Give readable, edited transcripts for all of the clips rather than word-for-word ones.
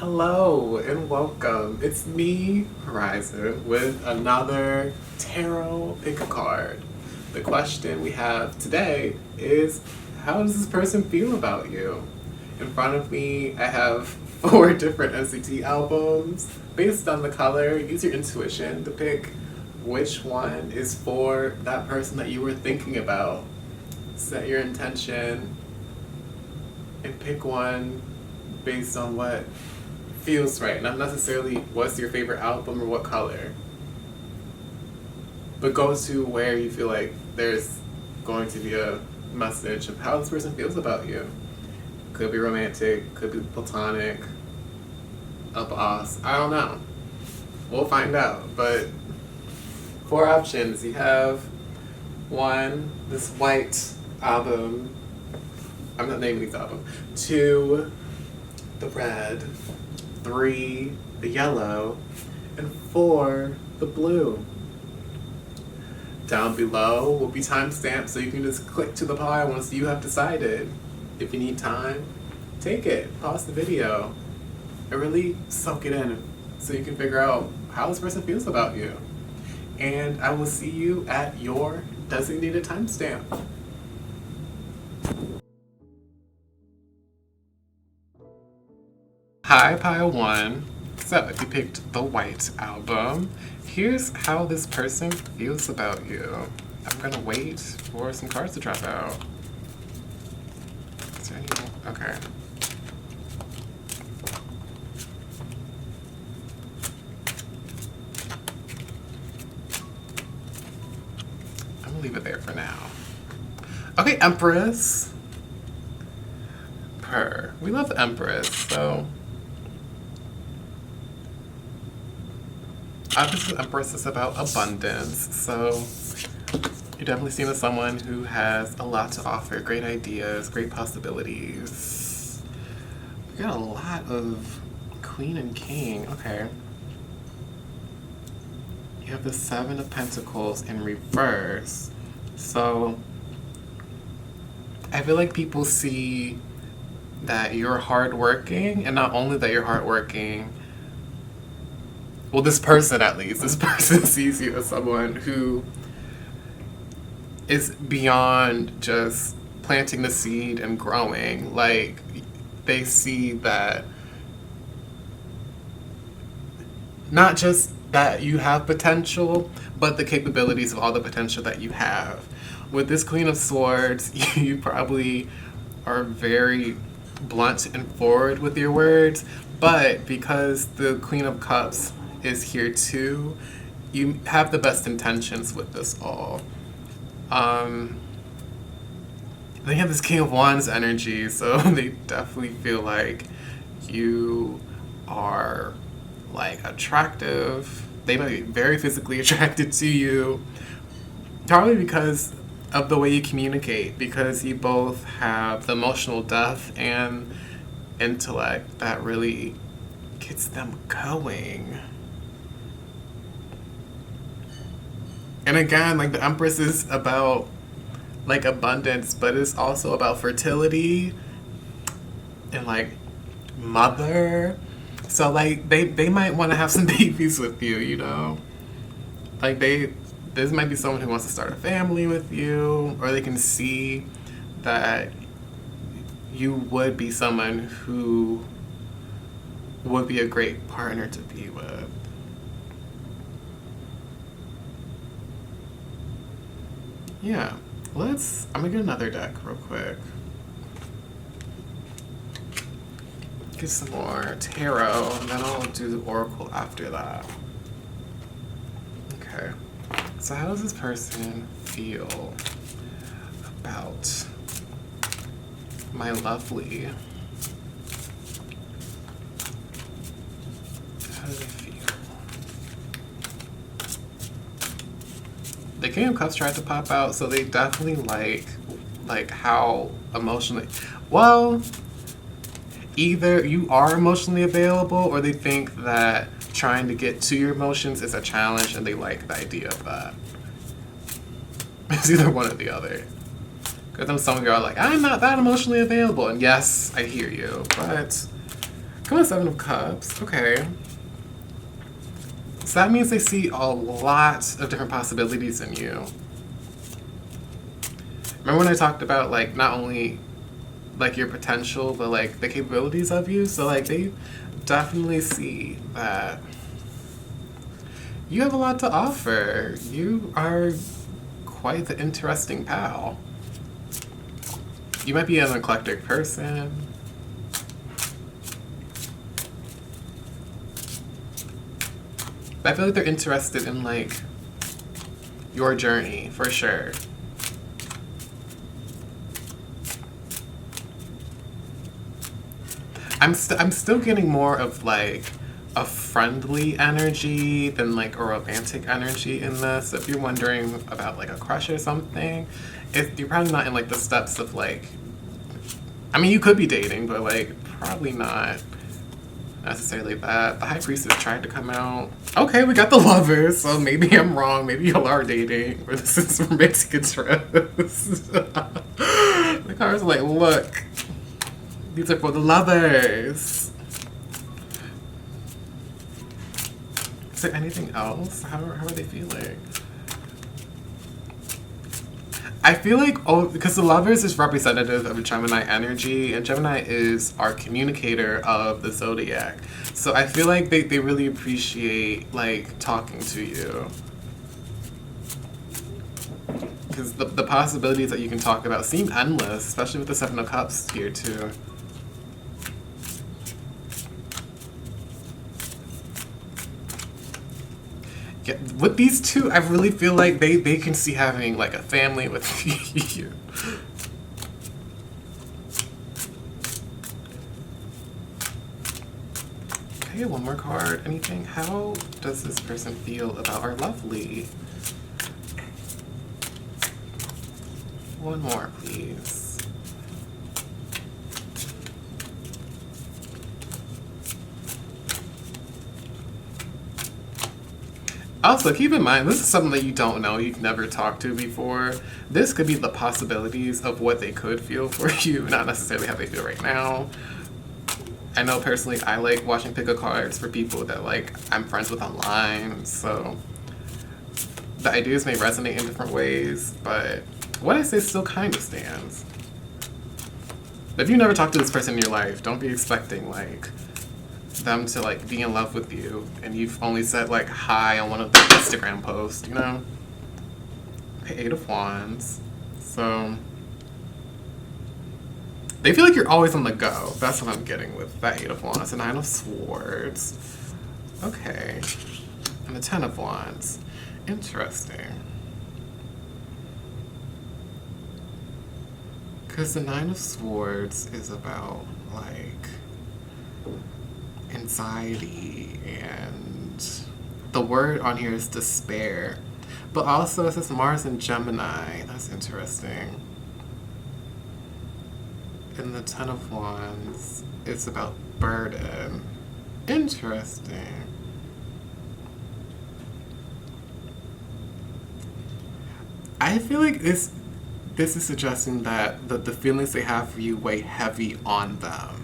Hello and welcome. It's me, Horizon, with another tarot pick a card. The question we have today is, how does this person feel about you? In front of me, I have 4 different NCT albums. Based on the color, use your intuition to pick which one is for that person that you were thinking about. Set your intention and pick one based on what feels right, not necessarily what's your favorite album or what color, but go to where you feel like there's going to be a message of how this person feels about you. Could be romantic, could be platonic, a boss, I don't know. We'll find out, but 4 options. You have 1, this white album. I'm not naming these albums. 2, the red. 3, the yellow, and 4, the blue. Down below will be timestamps, so you can just click to the pile once you have decided. If you need time, take it, pause the video, and really soak it in so you can figure out how this person feels about you. And I will see you at your designated timestamp. Hi, Pile 1. So, if you picked the white album, here's how this person feels about you. I'm gonna wait for some cards to drop out. Is there any? Okay. I'm gonna leave it there for now. Okay, Empress. We love the Empress, so obviously, Empress is about abundance, so you're definitely seen as someone who has a lot to offer, great ideas, great possibilities. We got a lot of Queen and King. Okay. You have the 7 of Pentacles in reverse. So I feel like people see that you're hardworking, and not only that you're hardworking, well, this person at least, this person sees you as someone who is beyond just planting the seed and growing. Like, they see that not just that you have potential, but the capabilities of all the potential that you have. With this Queen of Swords, you probably are very blunt and forward with your words, but because the Queen of Cups is here too, you have the best intentions with this all. They have this King of Wands energy, so they definitely feel like you are like attractive. They might be very physically attracted to you, probably because of the way you communicate, because you both have the emotional depth and intellect that really gets them going. And again, like, the Empress is about like abundance, but it's also about fertility and like mother. So like they might want to have some babies with you, you know? Like, this might be someone who wants to start a family with you, or they can see that you would be someone who would be a great partner to be with. Yeah, I'm gonna get another deck real quick. Get some more tarot, and then I'll do the oracle after that. Okay, so how does this person feel about my lovely? How do they feel? The King of Cups tried to pop out, so they definitely like how emotionally, well, either you are emotionally available, or they think that trying to get to your emotions is a challenge, and they like the idea of that. It's either one or the other. Because some of you are like, I'm not that emotionally available, and yes, I hear you, but Come on, Seven of Cups. Okay. So that means they see a lot of different possibilities in you. Remember when I talked about, like, not only, like, your potential, but, like, the capabilities of you? So, like, they definitely see that you have a lot to offer. You are quite the interesting pal. You might be an eclectic person. But I feel like they're interested in, like, your journey, for sure. I'm still getting more of, like, a friendly energy than, like, a romantic energy in this. If you're wondering about, like, a crush or something, you're probably not in, like, the steps of, like... I mean, you could be dating, but, like, probably not necessarily that. The High Priestess tried to come out. Okay, we got the Lovers, so maybe I'm wrong. Maybe y'all are dating, or this is romantic interest. The cards are like, look, these are for the lovers. Is there anything else? How are they feeling? I feel like, because the Lovers is representative of Gemini energy, and Gemini is our communicator of the zodiac. So I feel like they really appreciate, like, talking to you. Because the possibilities that you can talk about seem endless, especially with the Seven of Cups here, too. Yeah, with these two, I really feel like they can see having, like, a family with you. Okay, one more card. Anything? How does this person feel about our lovely? One more, please. Also, keep in mind, this is something that you don't know, you've never talked to before. This could be the possibilities of what they could feel for you, not necessarily how they feel right now. I know personally I like watching pick-up cards for people that, like, I'm friends with online, so the ideas may resonate in different ways, but what I say still kind of stands. If you never talked to this person in your life, don't be expecting, like, them to, like, be in love with you and you've only said, like, hi on one of the Instagram posts, you know? Okay, Eight of Wands. So they feel like you're always on the go. That's what I'm getting with that Eight of Wands. The Nine of Swords. Okay. And the Ten of Wands. Interesting. Because the Nine of Swords is about, like, anxiety, and the word on here is despair. But also it says Mars and Gemini. That's interesting. And the Ten of Wands, it's about burden. Interesting. I feel like this is suggesting that the feelings they have for you weigh heavy on them.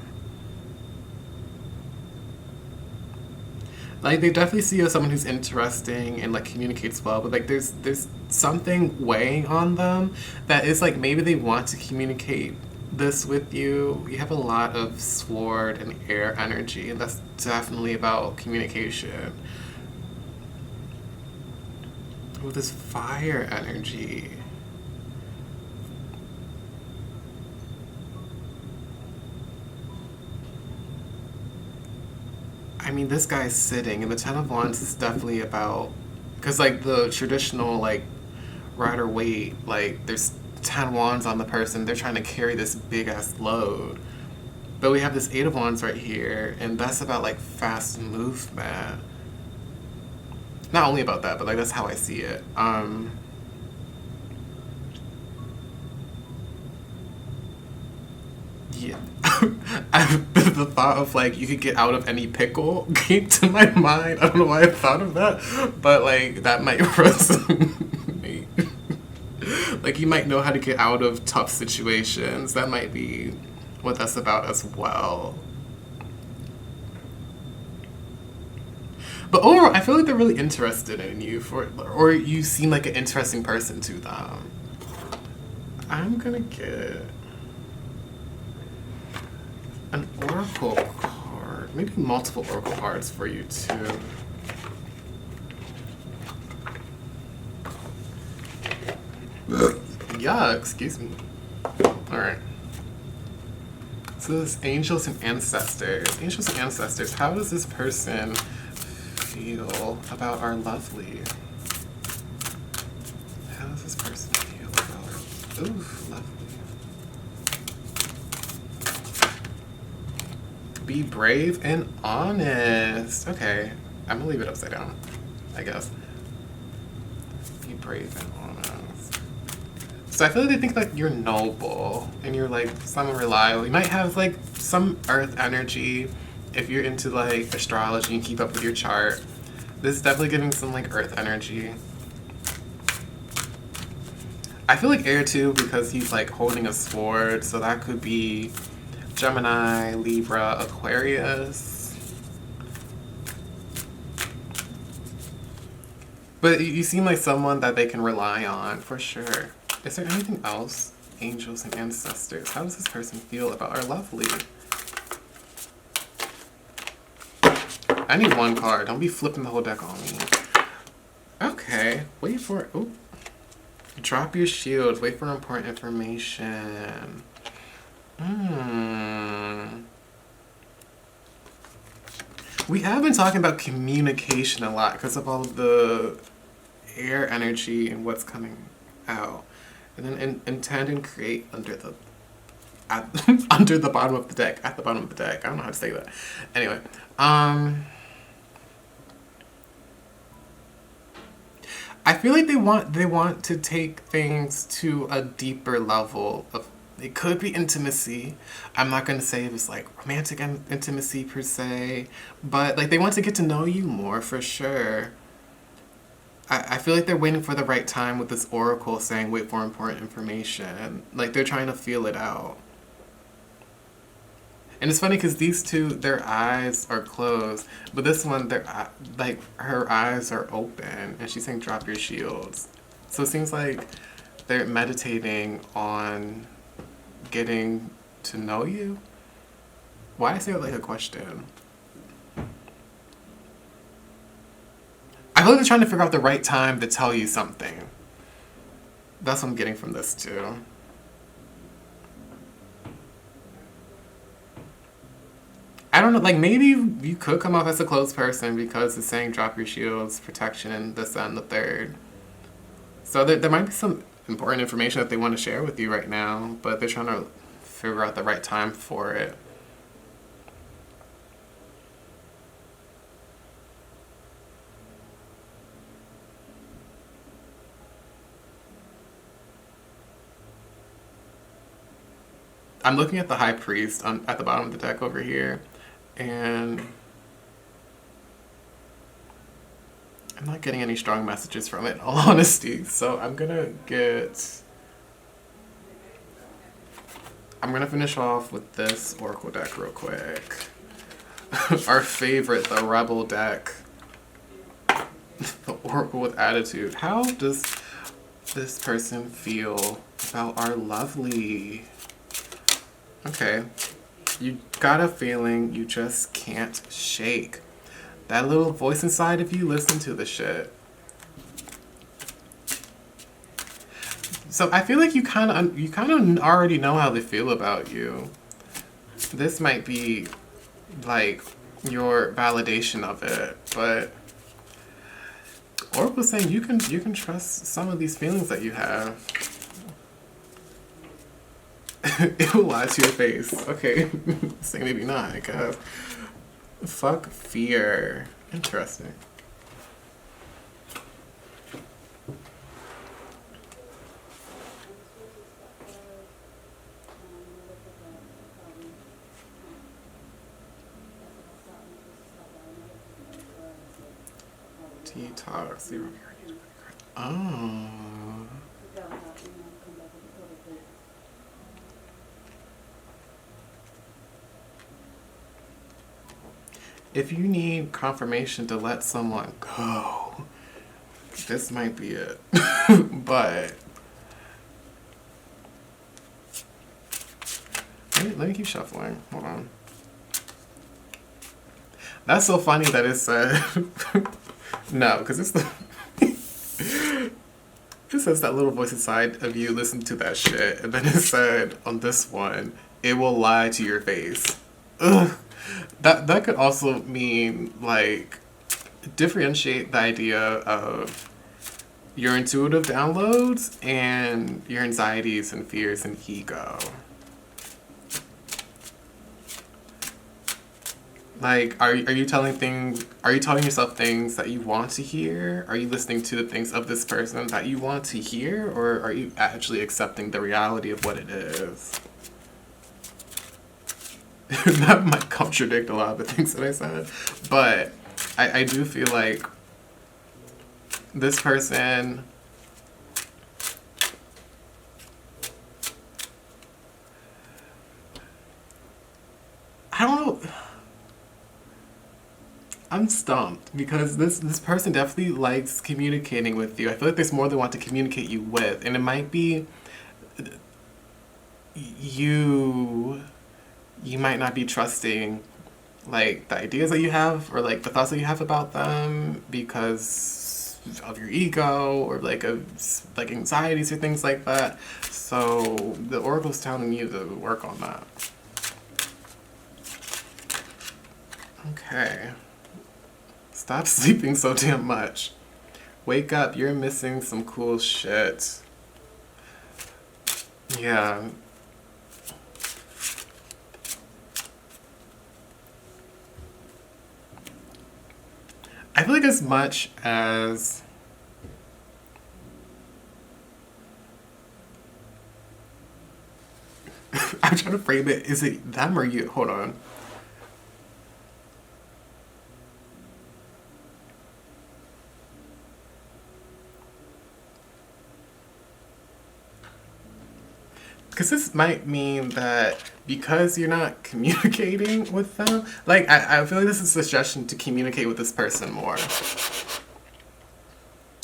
Like, they definitely see you as someone who's interesting and, like, communicates well, but, like, there's something weighing on them that is, like, maybe they want to communicate this with you. You have a lot of sword and air energy, and that's definitely about communication. With this fire energy. I mean, this guy's sitting, and the Ten of Wands is definitely about, because, like, the traditional, like, rider weight, like, there's 10 wands on the person, they're trying to carry this big ass load. But we have this Eight of Wands right here, and that's about, like, fast movement. Not only about that, but, like, that's how I see it. Yeah. The thought of, like, you could get out of any pickle came to my mind. I don't know why I thought of that, but, like, that might resonate. Like, you might know how to get out of tough situations. That might be what that's about as well. But overall, I feel like they're really interested in you or you seem like an interesting person to them. I'm gonna get an oracle card, maybe multiple oracle cards for you too. Yeah, excuse me. All right. So this angels and ancestors. Angels and ancestors. How does this person feel about our lovely? How does this person feel about our lovely? Be brave and honest. Okay, I'm gonna leave it upside down, I guess. Be brave and honest. So I feel like they think like you're noble and you're like someone reliable. You might have like some earth energy if you're into like astrology and keep up with your chart. This is definitely giving some like earth energy. I feel like air too because he's like holding a sword, so that could be Gemini, Libra, Aquarius. But you seem like someone that they can rely on for sure. Is there anything else? Angels and ancestors. How does this person feel about our lovely? I need one card. Don't be flipping the whole deck on me. Okay. Wait for it. Ooh. Drop your shield. Wait for important information. We have been talking about communication a lot because of all of the air energy and what's coming out. And then intend and create under the under the bottom of the deck. At the bottom of the deck. I don't know how to say that. Anyway. I feel like they want to take things to a deeper level of. It could be intimacy. I'm not going to say it was like romantic intimacy per se, but like they want to get to know you more for sure. I feel like they're waiting for the right time with this oracle saying wait for important information. Like they're trying to feel it out. And it's funny because these two, their eyes are closed, but this one, like her eyes are open, and she's saying drop your shields. So it seems like they're meditating on getting to know you. Why I say it like a question? I feel like they're trying to figure out the right time to tell you something. That's what I'm getting from this too. I don't know, like maybe you could come off as a close person because it's saying drop your shields, protection, and this, that, and the third. So there might be some important information that they want to share with you right now, but they're trying to figure out the right time for it. I'm looking at the High Priest at the bottom of the deck over here, and I'm not getting any strong messages from it, in all honesty. So I'm gonna finish off with this Oracle deck real quick. Our favorite, the Rebel deck. The Oracle with Attitude. How does this person feel about our lovely? Okay. You got a feeling you just can't shake. That little voice inside of you, listen to the shit. So I feel like you kind of already know how they feel about you. This might be like your validation of it, but Oracle's saying you can trust some of these feelings that you have. It will lie to your face. Okay, say maybe not, because fuck fear. Interesting. Detox. Oh. If you need confirmation to let someone go, this might be it. But let me keep shuffling. Hold on. That's so funny that it said no, because it's the it says that little voice inside of you listen to that shit, and then it said on this one, it will lie to your face. Ugh. That could also mean like differentiate the idea of your intuitive downloads and your anxieties and fears and ego. Like, are you telling yourself things that you want to hear? Are you listening to the things of this person that you want to hear? Or are you actually accepting the reality of what it is? That might contradict a lot of the things that I said. But I do feel like this person... I don't know... I'm stumped because this person definitely likes communicating with you. I feel like there's more they want to communicate you with, and it might be you might not be trusting like the ideas that you have or like the thoughts that you have about them because of your ego or like anxieties or things like that. So the oracle's telling you to work on that. Okay. Stop sleeping so damn much. Wake up, you're missing some cool shit. Yeah. I feel like as much as I'm trying to frame it, is it them or you? Hold on. Because this might mean that because you're not communicating with them, like, I feel like this is a suggestion to communicate with this person more.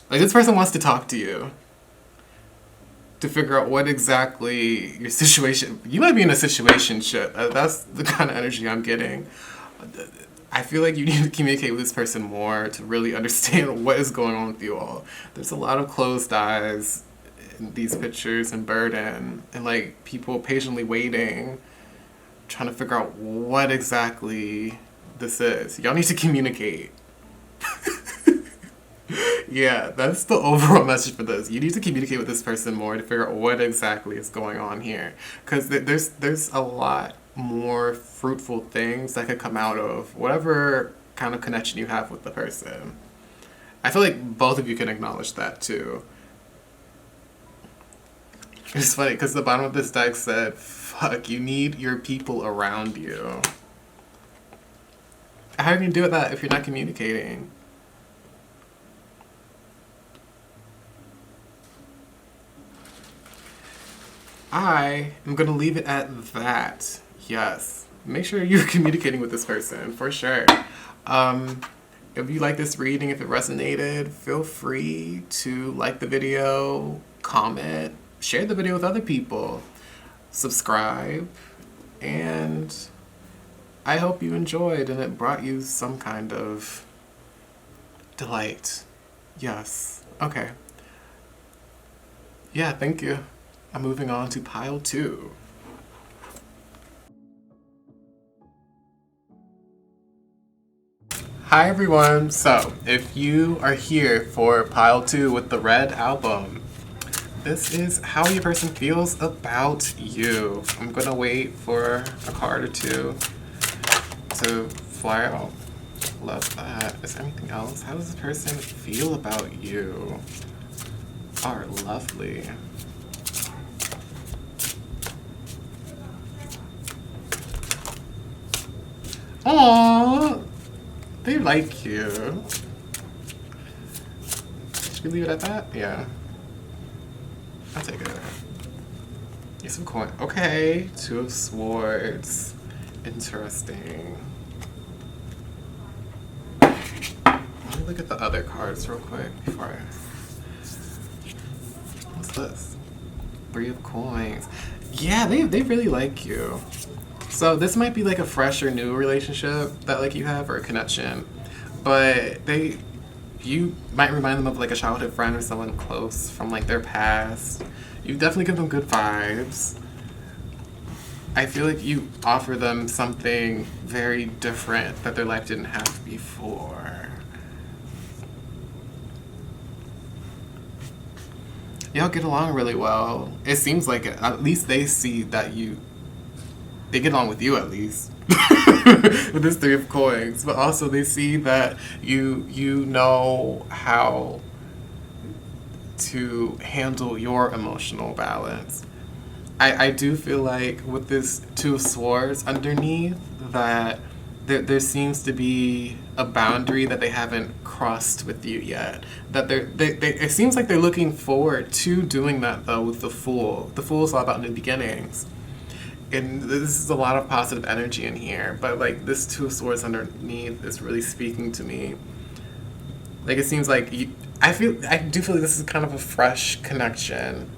Like, this person wants to talk to you to figure out what exactly your situation... You might be in a situationship. That's the kind of energy I'm getting. I feel like you need to communicate with this person more to really understand what is going on with you all. There's a lot of closed eyes in these pictures and burden and like people patiently waiting, trying to figure out what exactly this is. Y'all need to communicate. Yeah, that's the overall message for this. You need to communicate with this person more to figure out what exactly is going on here. Because there's a lot more fruitful things that could come out of whatever kind of connection you have with the person. I feel like both of you can acknowledge that too. It's funny because the bottom of this deck said, fuck, you need your people around you. How do you do that if you're not communicating? I am going to leave it at that. Yes. Make sure you're communicating with this person, for sure. If you like this reading, if it resonated, feel free to like the video, comment, share the video with other people, subscribe, and I hope you enjoyed and it brought you some kind of delight. Yes. Okay. Yeah, thank you. I'm moving on to pile 2. Hi everyone. So, if you are here for pile 2 with the red album, this is how your person feels about you. I'm gonna wait for a card or two to fly out. Love that. Is there anything else? How does this person feel about you? Are lovely. Aww, they like you. Should we leave it at that? Yeah. I'll take it. Get some coin. Okay, 2 of Swords. Interesting. me look at the other cards real quick before I... What's this? 3 of Coins. Yeah, they really like you. So this might be like a fresh or new relationship that like you have, or a connection. But you might remind them of like a childhood friend or someone close from like their past. You definitely give them good vibes. I feel like you offer them something very different that their life didn't have before. Y'all get along really well. It seems like it. At least they see that they get along with you at least. With this 3 of Coins. But also they see that you know how to handle your emotional balance. I do feel like with this 2 of Swords underneath that there seems to be a boundary that they haven't crossed with you yet. That it seems like they're looking forward to doing that though with the Fool. The Fool is all about new beginnings. And this is a lot of positive energy in here, but like this 2 of Swords underneath is really speaking to me. Like it seems like I do feel like this is kind of a fresh connection.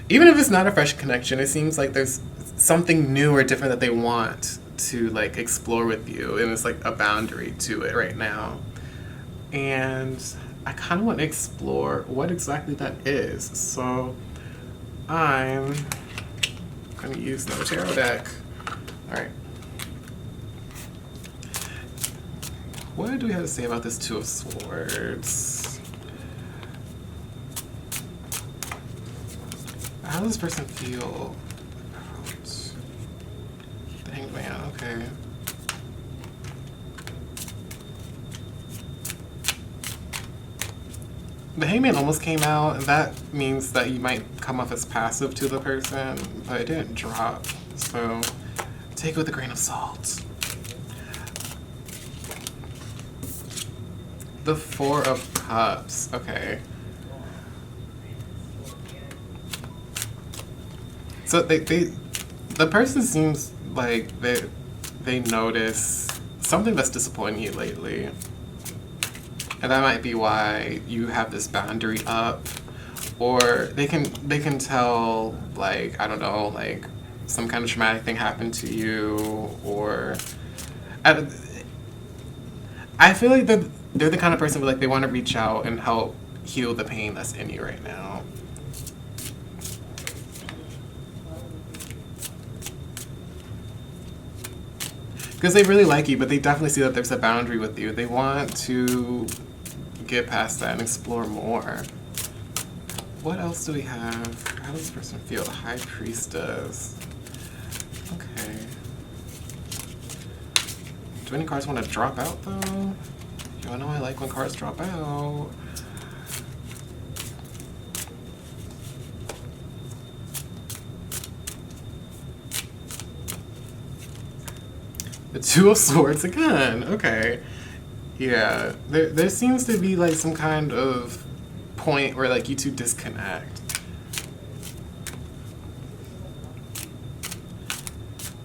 Even if it's not a fresh connection, it seems like there's something new or different that they want to like explore with you, and it's like a boundary to it right now. And I kind of want to explore what exactly that is. So I'm going to use another tarot deck. All right. What do we have to say about this 2 of Swords? How does this person feel about the Hangman? Okay. The Hangman almost came out, and that means that you might come off as passive to the person, but it didn't drop, so take it with a grain of salt. The 4 of Cups, okay. So the person seems like they notice something that's disappointing you lately. And that might be why you have this boundary up. Or they can tell, like, I don't know, like some kind of traumatic thing happened to you, or I feel like they're the kind of person who like they want to reach out and help heal the pain that's in you right now. Because they really like you, but they definitely see that there's a boundary with you. They want to get past that and explore more. What else do we have? How does this person feel? The High Priestess. Okay. Do any cards want to drop out, though? Y'all know I like when cards drop out. The 2 of Swords again. Okay. Yeah. There seems to be like some kind of point where like you two disconnect.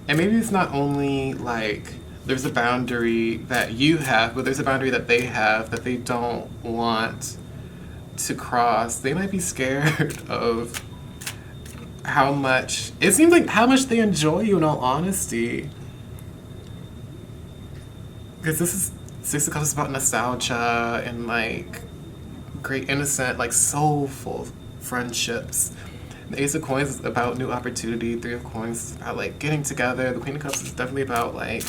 And maybe it's not only like there's a boundary that you have, but there's a boundary that they have that they don't want to cross. They might be scared of how much, it seems like how much they enjoy you in all honesty. Because this is 6 of Cups is about nostalgia and like great innocent, like soulful friendships. The Ace of Coins is about new opportunity. 3 of Coins is about like getting together. The Queen of Cups is definitely about like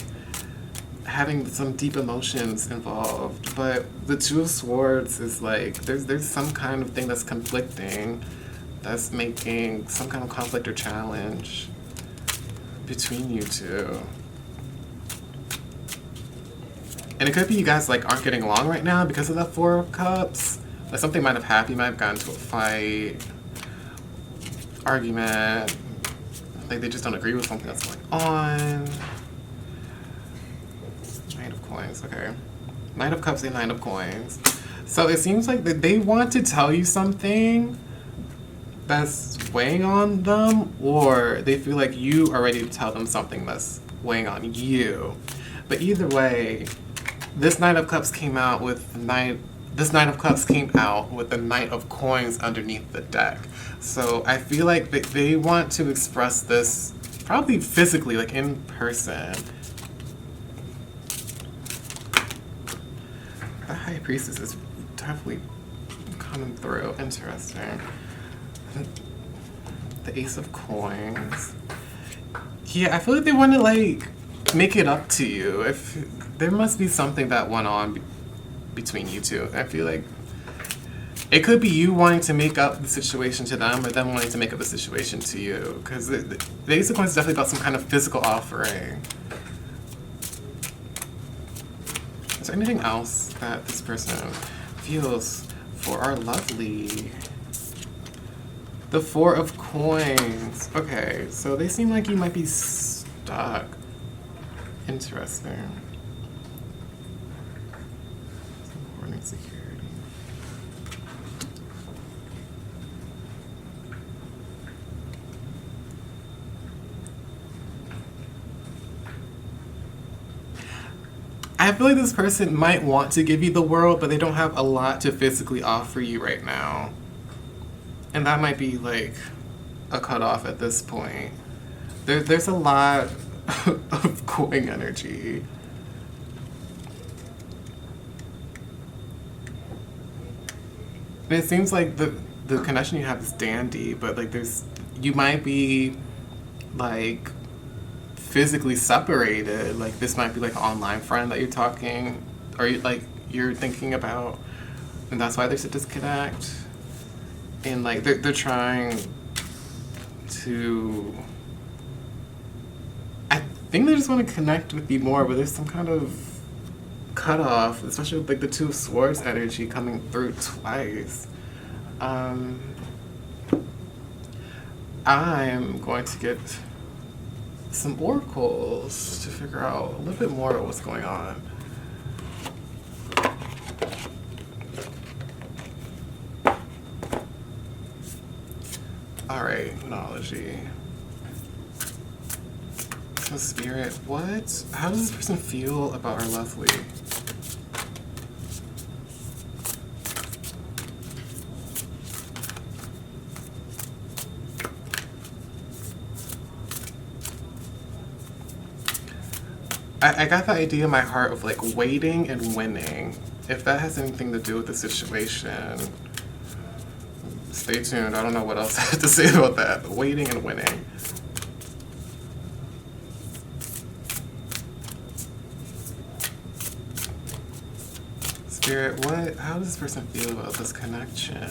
having some deep emotions involved. But the 2 of Swords is like there's some kind of thing that's conflicting, that's making some kind of conflict or challenge between you two. And it could be you guys like aren't getting along right now because of that 4 of Cups. Like something might have happened. You might have gotten into a fight, argument. Like they just don't agree with something that's going on. Knight of Coins, okay. Knight of Cups and 9 of Coins. So it seems like that they want to tell you something that's weighing on them, or they feel like you are ready to tell them something that's weighing on you. But either way, This Knight of Cups came out with the Knight. This Knight of Cups came out with the Knight of Coins underneath the deck. So I feel like they want to express this probably physically, like in person. The High Priestess is definitely coming through. Interesting. The Ace of Coins. Yeah, I feel like they want to like make it up to you. If there must be something that went on between you two. I feel like it could be you wanting to make up the situation to them, or them wanting to make up the situation to you. Because the Ace of Coins is definitely about some kind of physical offering. Is there anything else that this person feels for our lovely? The Four of Coins. Okay, so they seem like you might be stuck. Interesting. Supporting security. I feel like this person might want to give you the world, but they don't have a lot to physically offer you right now. And that might be like a cutoff at this point. There's a lot of coin energy. And it seems like the connection you have is dandy, but like you might be like physically separated. Like this might be like an online friend that you're talking, or you're thinking about, and that's why there's a disconnect. And like they're trying to, I think they just want to connect with you more, but there's some kind of cutoff, especially with like the Two of Swords energy coming through twice. I am going to get some oracles to figure out a little bit more of what's going on. Alright, Monology. So Spirit, what? How does this person feel about our lovely? I got the idea in my heart of like waiting and winning. If that has anything to do with the situation, stay tuned. I don't know what else I have to say about that. Waiting and winning. Spirit, how does this person feel about this connection?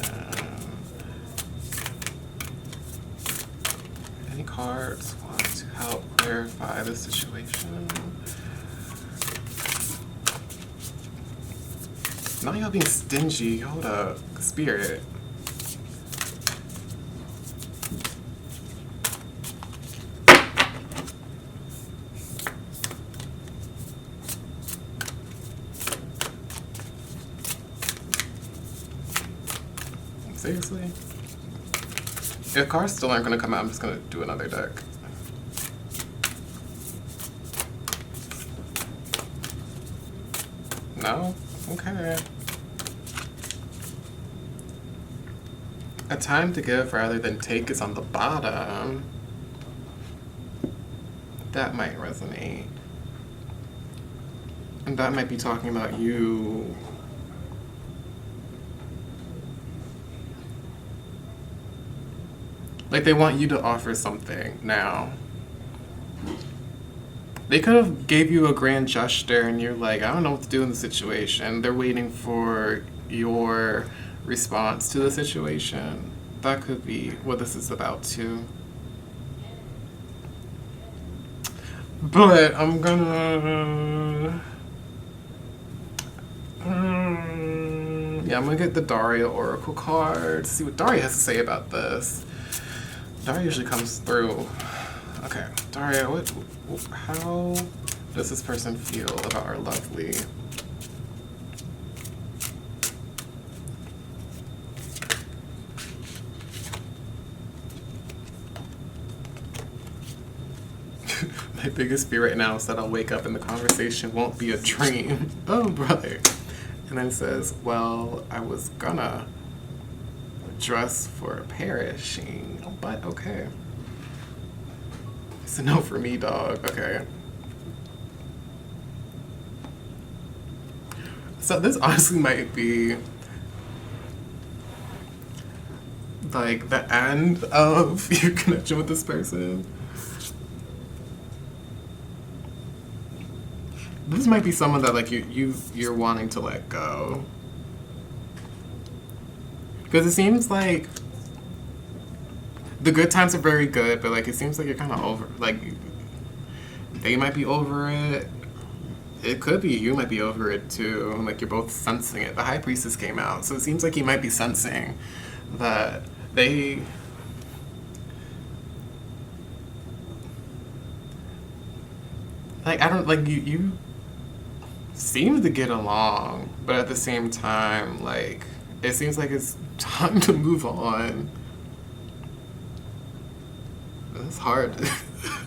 Any cards want to help clarify the situation? Now y'all being stingy. Hold up. Spirit. Seriously? If cards still aren't going to come out, I'm just going to do another deck. No? Okay. A time to give rather than take is on the bottom. That might resonate. And that might be talking about you. Like they want you to offer something now. They could have gave you a grand gesture and you're like, I don't know what to do in the situation. They're waiting for your response to the situation. That could be what this is about too. But I'm gonna... yeah, I'm gonna get the Daria Oracle card, see what Daria has to say about this. Daria usually comes through. Okay, Daria, how does this person feel about our lovely? My biggest fear right now is that I'll wake up and the conversation won't be a dream. Oh, brother. And then it says, well, I was gonna dress for perishing, but okay. It's a no for me, dog. Okay. So this honestly might be like the end of your connection with this person. This might be someone that like you're wanting to let go. Because it seems like the good times are very good, but like it seems like you're kind of over. Like they might be over it. It could be you might be over it too. Like you're both sensing it. The High Priestess came out, so it seems like you might be sensing that they. Like I don't like you seem to get along, but at the same time, like it seems like it's time to move on. It's hard.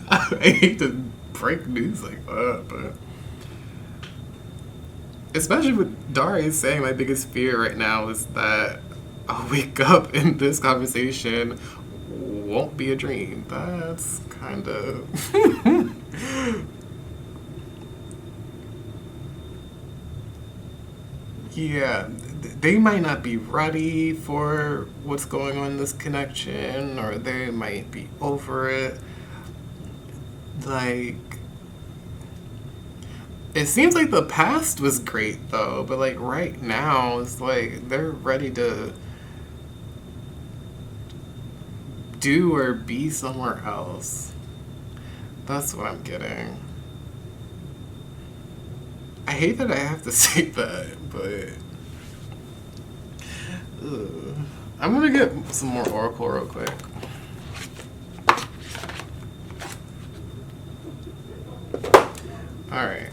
I hate to break news like that, but especially with Darius saying my biggest fear right now is that I'll wake up and this conversation won't be a dream. That's kind of yeah, they might not be ready for what's going on in this connection, or they might be over it. Like, it seems like the past was great though, but like right now, it's like they're ready to do or be somewhere else. That's what I'm getting. I hate that I have to say that, but I'm gonna get some more Oracle real quick. Alright.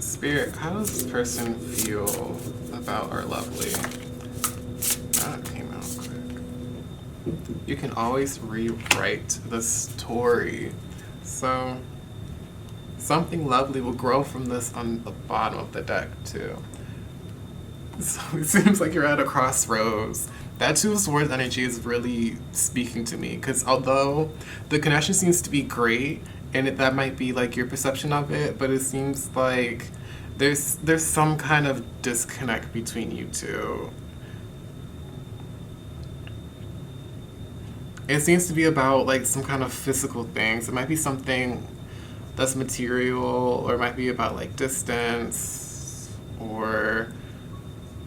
Spirit, how does this person feel about our lovely? That came out quick. You can always rewrite the story. So, something lovely will grow from this on the bottom of the deck, too. So, it seems like you're at a crossroads. That Two of Swords energy is really speaking to me, because although the connection seems to be great, and that might be like your perception of it, but it seems like there's some kind of disconnect between you two. It seems to be about like some kind of physical things. It might be something that's material, or it might be about like distance or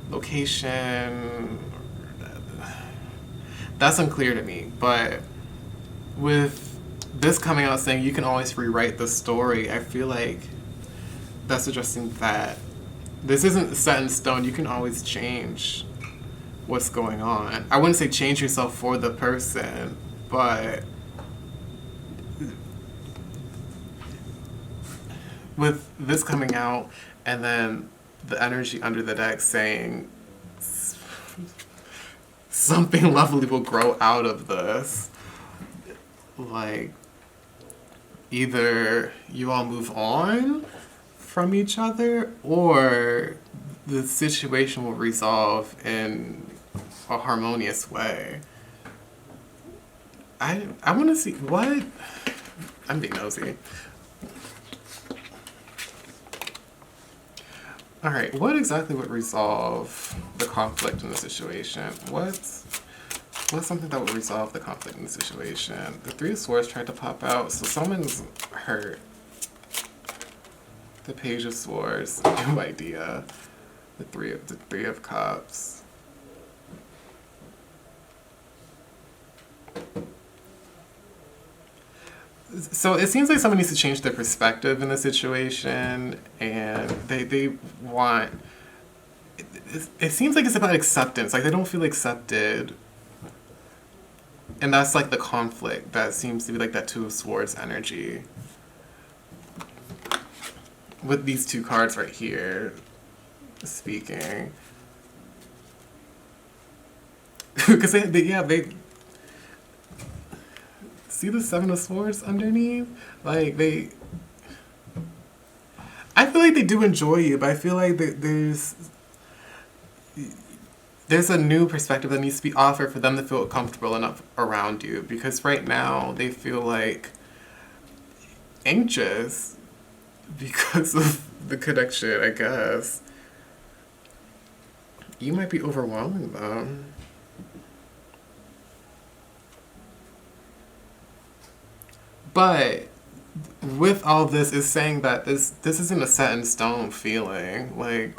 location. That's unclear to me, but with this coming out saying you can always rewrite the story, I feel like that's addressing that this isn't set in stone. You can always change what's going on. I wouldn't say change yourself for the person, but with this coming out and then the energy under the deck saying something lovely will grow out of this, like either you all move on from each other or the situation will resolve in a harmonious way. I want to see what. I'm being nosy. All right, what exactly would resolve the conflict in the situation? What's something that would resolve the conflict in the situation? The Three of Swords tried to pop out, so someone's hurt. The Page of Swords, no idea. The Three of Cups. So it seems like someone needs to change their perspective in the situation, and they want. It seems like it's about acceptance. Like they don't feel accepted, and that's like the conflict that seems to be like that Two of Swords energy. With these two cards right here, speaking, because they See the Seven of Swords underneath? Like, I feel like they do enjoy you, but I feel like there's a new perspective that needs to be offered for them to feel comfortable enough around you. Because right now, they feel like anxious because of the connection, I guess. You might be overwhelming them. But with all this is saying that this isn't a set in stone feeling. Like,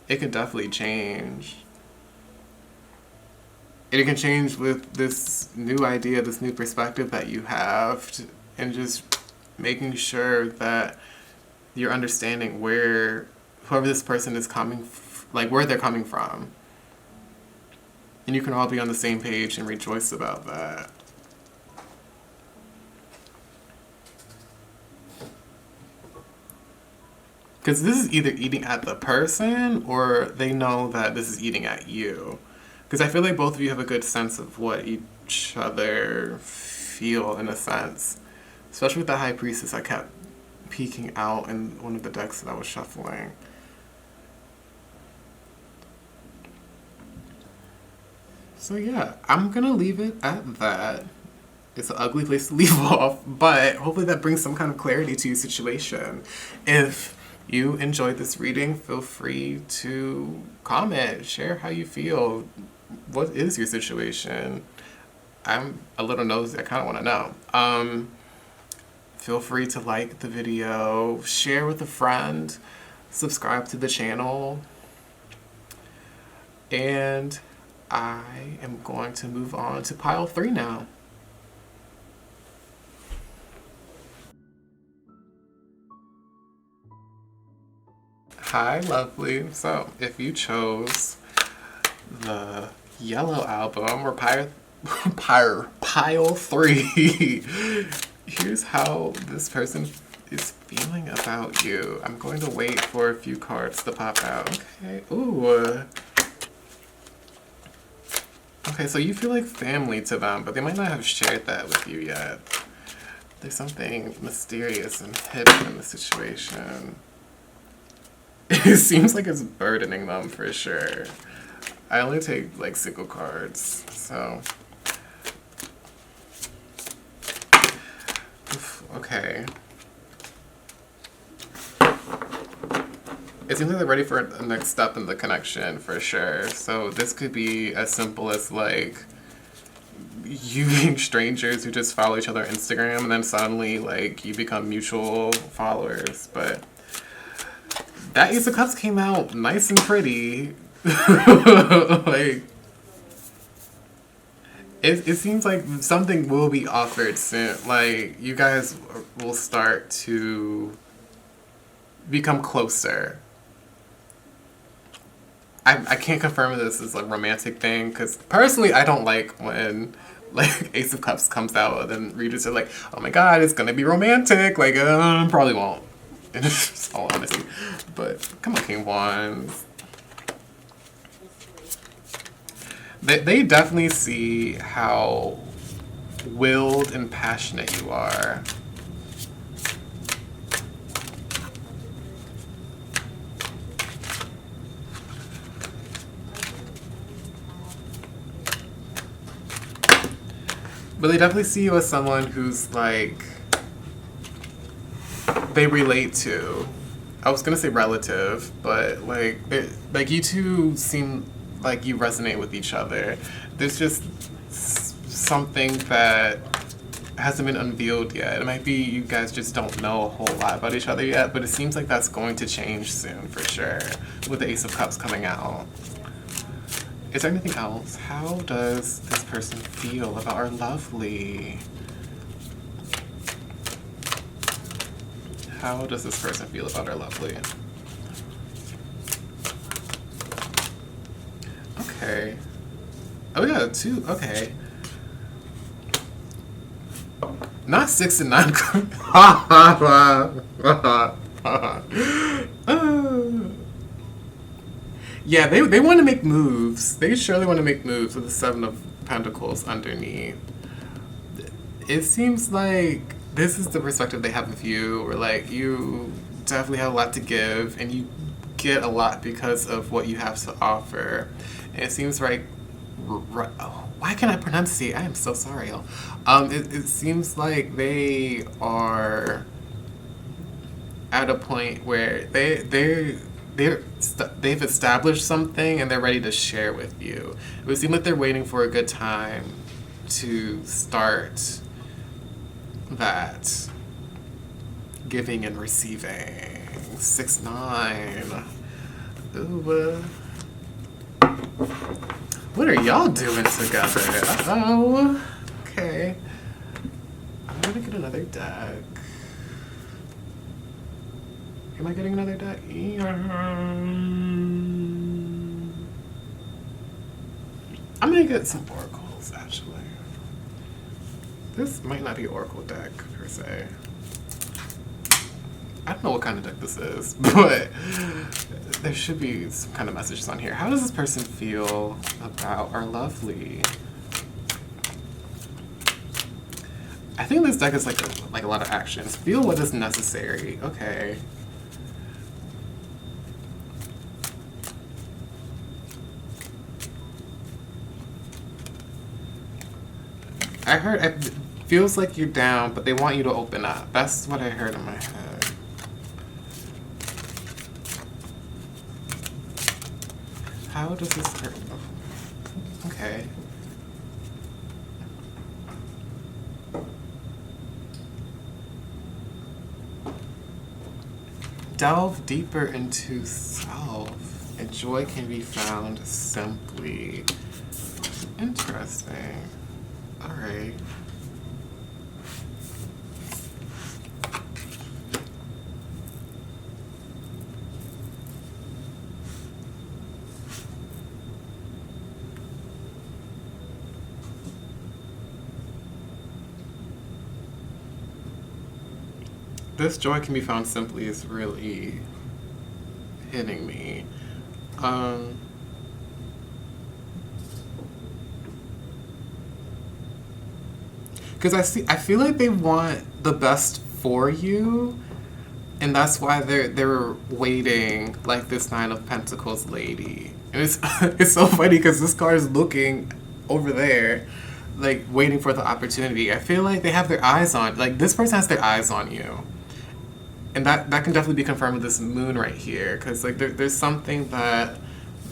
it can definitely change. It can change with this new idea, this new perspective that you have, and just making sure that you're understanding where whoever this person is coming, like where they're coming from. And you can all be on the same page and rejoice about that. Because this is either eating at the person or they know that this is eating at you. Because I feel like both of you have a good sense of what each other feel in a sense. Especially with the High Priestess, I kept peeking out in one of the decks that I was shuffling. So yeah, I'm gonna leave it at that. It's an ugly place to leave off, but hopefully that brings some kind of clarity to your situation. If you enjoyed this reading, feel free to comment, share how you feel. What is your situation? I'm a little nosy, I kind of want to know. Feel free to like the video, share with a friend, subscribe to the channel, and I am going to move on to pile 3 now. Hi, lovely. So, if you chose the yellow album or pile 3, here's how this person is feeling about you. I'm going to wait for a few cards to pop out. Okay. Ooh. Okay, so you feel like family to them, but they might not have shared that with you yet. There's something mysterious and hidden in the situation. It seems like it's burdening them for sure. I only take like single cards, so. Oof, okay. It seems like they're ready for the next step in the connection for sure. So this could be as simple as like you being strangers who just follow each other on Instagram and then suddenly like you become mutual followers. But that Ace of Cups came out nice and pretty. Like, it seems like something will be offered soon. Like, you guys will start to become closer. I can't confirm if this is a romantic thing, because personally I don't like when like Ace of Cups comes out and then readers are like, oh my god, it's gonna be romantic. Like, probably won't. In all honesty. But come on, King Wands. They definitely see how willed and passionate you are. But they definitely see you as someone who's like, they relate to. I was gonna say relative, but like you two seem like you resonate with each other. There's just something that hasn't been unveiled yet. It might be you guys just don't know a whole lot about each other yet, but it seems like that's going to change soon for sure with the Ace of Cups coming out. Is there anything else? How does this person feel about our lovely? How does this person feel about our lovely? Okay. Oh yeah, 2. Okay. Not 6 and 9. Yeah, they want to make moves. They surely want to make moves with the 7 of Pentacles underneath. it seems like this is the perspective they have of you, or like you definitely have a lot to give, and you get a lot because of what you have to offer. And it seems like, oh, why can't I pronunciate? I am so sorry, y'all. It seems like they are at a point where they've established something and they're ready to share with you. It would seem like they're waiting for a good time to start that giving and receiving. 6-9. Ooh. What are y'all doing together? Oh, okay. I'm gonna get another deck. Am I getting another deck? I'm gonna get some oracles, actually. This might not be oracle deck, per se. I don't know what kind of deck this is, but there should be some kind of messages on here. How does this person feel about our lovely? I think this deck is like a lot of actions. Feel what is necessary. Okay. I heard it feels like you're down, but they want you to open up. That's what I heard in my head. How does this hurt? Okay. Delve deeper into self, and joy can be found simply. Interesting. All right. This joy can be found simply is really hitting me. Because I feel like they want the best for you, and that's why they're waiting like this Nine of Pentacles lady. And it's it's so funny because this card is looking over there, like waiting for the opportunity. I feel like they have their eyes on, like this person has their eyes on you. And that can definitely be confirmed with this moon right here, because like there's something that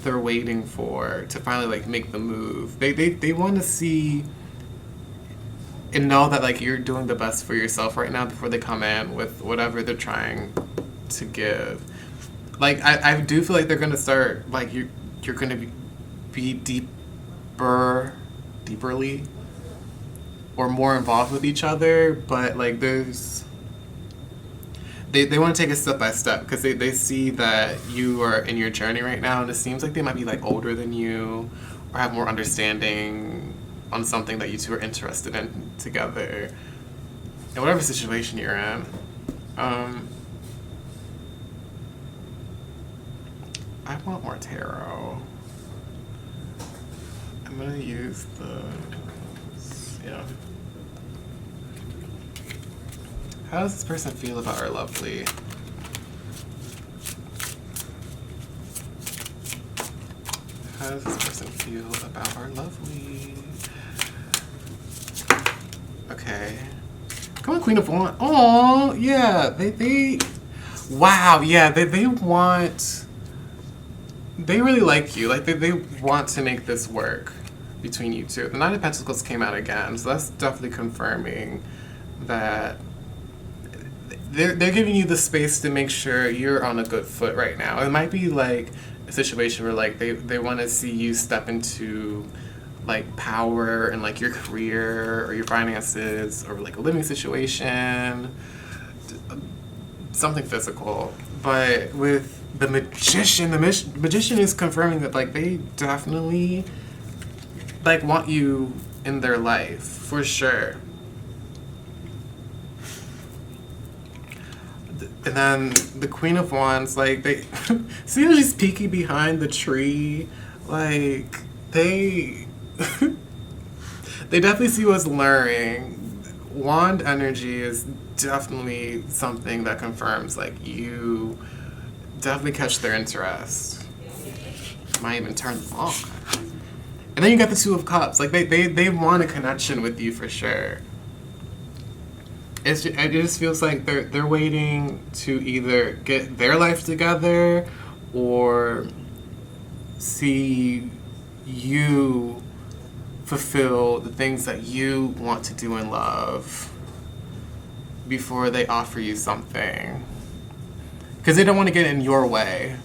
they're waiting for to finally like make the move. They want to see and know that like you're doing the best for yourself right now before they come in with whatever they're trying to give. Like I do feel like they're gonna start like you're gonna be deeperly or more involved with each other, but like they want to take it step by step because they see that you are in your journey right now, and it seems like they might be like older than you or have more understanding on something that you two are interested in together in whatever situation you're in. I want more tarot. I'm gonna use the, yeah. How does this person feel about our lovely? How does this person feel about our lovely? Okay. Come on, Queen of Wands. Oh, yeah. They wow, yeah, they want, they really like you. Like they want to make this work between you two. The Nine of Pentacles came out again, so that's definitely confirming that they're giving you the space to make sure you're on a good foot right now. It might be like a situation where like they want to see you step into like power and like your career or your finances or like a living situation, something physical. But with the magician, the magician is confirming that like they definitely like want you in their life for sure. And then the Queen of Wands, like they see how she's peeking behind the tree, like they they definitely see what's luring wand energy is definitely something that confirms like you definitely catch their interest. Might even turn them on. And then you got the Two of Cups. Like they want a connection with you for sure. It just feels like they're waiting to either get their life together or see you fulfill the things that you want to do in love before they offer you something. Because they don't want to get in your way.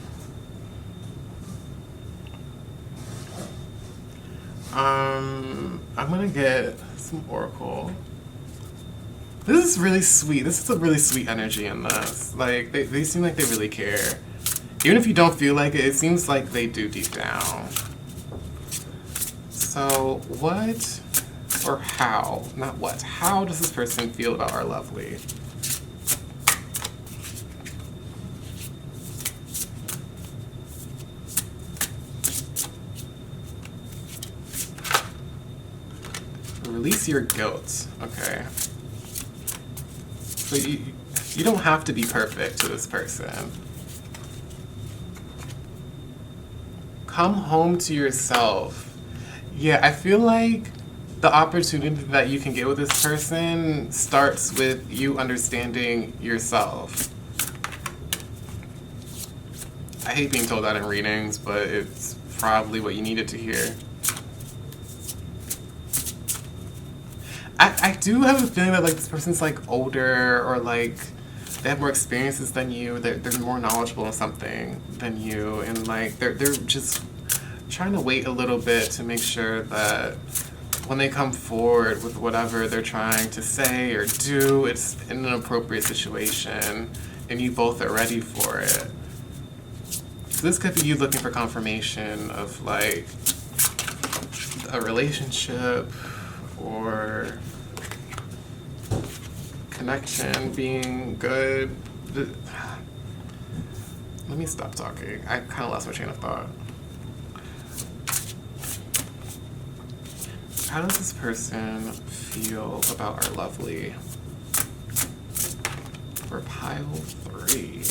I'm gonna get some Oracle. This is really sweet. This is a really sweet energy in this. Like, they seem like they really care. Even if you don't feel like it, it seems like they do deep down. So, what or how, not what, how does this person feel about our lovely? Release your guilt. Okay. So you don't have to be perfect to this person. Come home to yourself. Yeah, I feel like the opportunity that you can get with this person starts with you understanding yourself. I hate being told that in readings, but it's probably what you needed to hear. I do have a feeling that like this person's like older or like they have more experiences than you. They're more knowledgeable in something than you, and like they're just trying to wait a little bit to make sure that when they come forward with whatever they're trying to say or do, it's in an appropriate situation and you both are ready for it. So this could be you looking for confirmation of like a relationship or connection being good. Let me stop talking. I kind of lost my train of thought. How does this person feel about our lovely? For pile 3.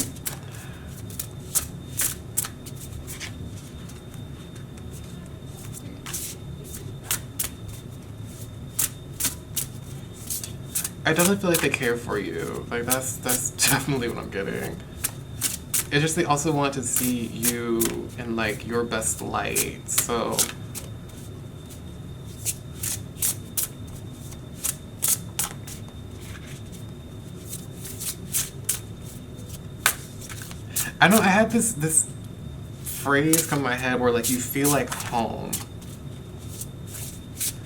I definitely feel like they care for you. Like that's definitely what I'm getting. It's just they also want to see you in like your best light. So I know I had this phrase come to my head where like you feel like home.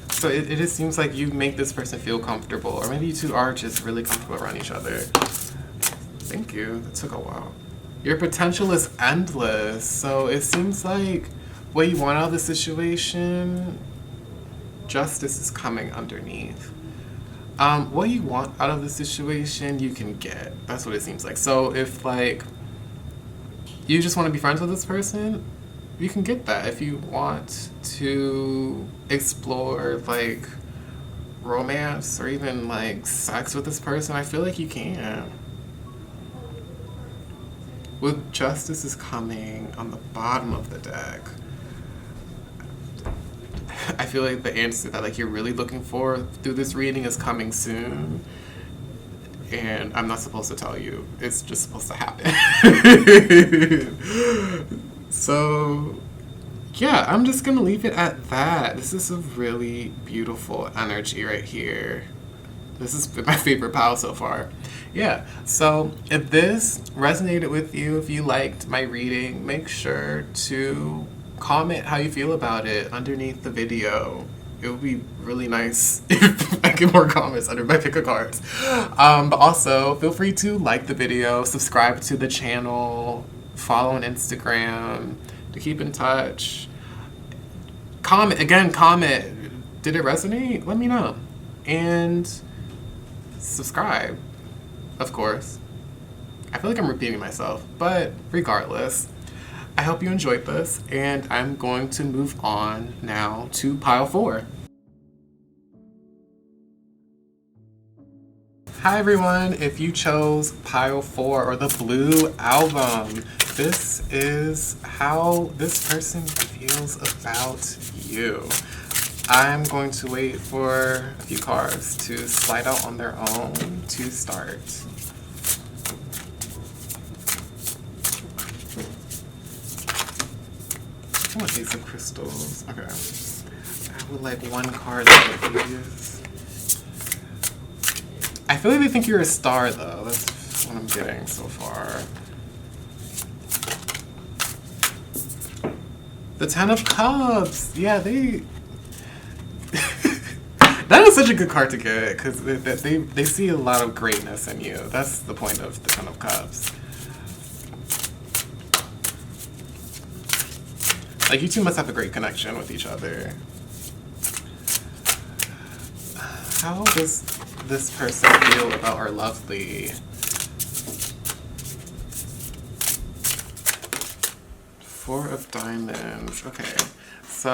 So it just seems like you make this person feel comfortable, or maybe you two are just really comfortable around each other. Thank you. That took a while. Your potential is endless. So it seems like what you want out of the situation, justice is coming underneath. What you want out of the situation, you can get. That's what it seems like. So if like you just want to be friends with this person, you can get that. If you want to explore like romance or even like sex with this person, I feel like you can. With justice is coming on the bottom of the deck, I feel like the answer that like you're really looking for through this reading is coming soon. And I'm not supposed to tell you. It's just supposed to happen. So, yeah, I'm just going to leave it at that. This is a really beautiful energy right here. This is my favorite pile so far. Yeah, so if this resonated with you, if you liked my reading, make sure to comment how you feel about it underneath the video. It would be really nice if I get more comments under my pick of cards. But also, feel free to like the video, subscribe to the channel, follow on Instagram to keep in touch. Comment. Did it resonate? Let me know. And subscribe, of course. I feel like I'm repeating myself, but regardless, I hope you enjoyed this, and I'm going to move on now to pile 4. Hi everyone, if you chose pile 4 or the blue album, this is how this person feels about you. I'm going to wait for a few cards to slide out on their own to start. I'm gonna take some crystals. Okay. I would like one card that please. I feel like they think you're a star though. That's what I'm getting so far. The Ten of Cups. Yeah, they. That is such a good card to get because they see a lot of greatness in you. That's the point of the Ten of Cups. Like, you two must have a great connection with each other. How does this person feel about our lovely Four of Diamonds? Okay, so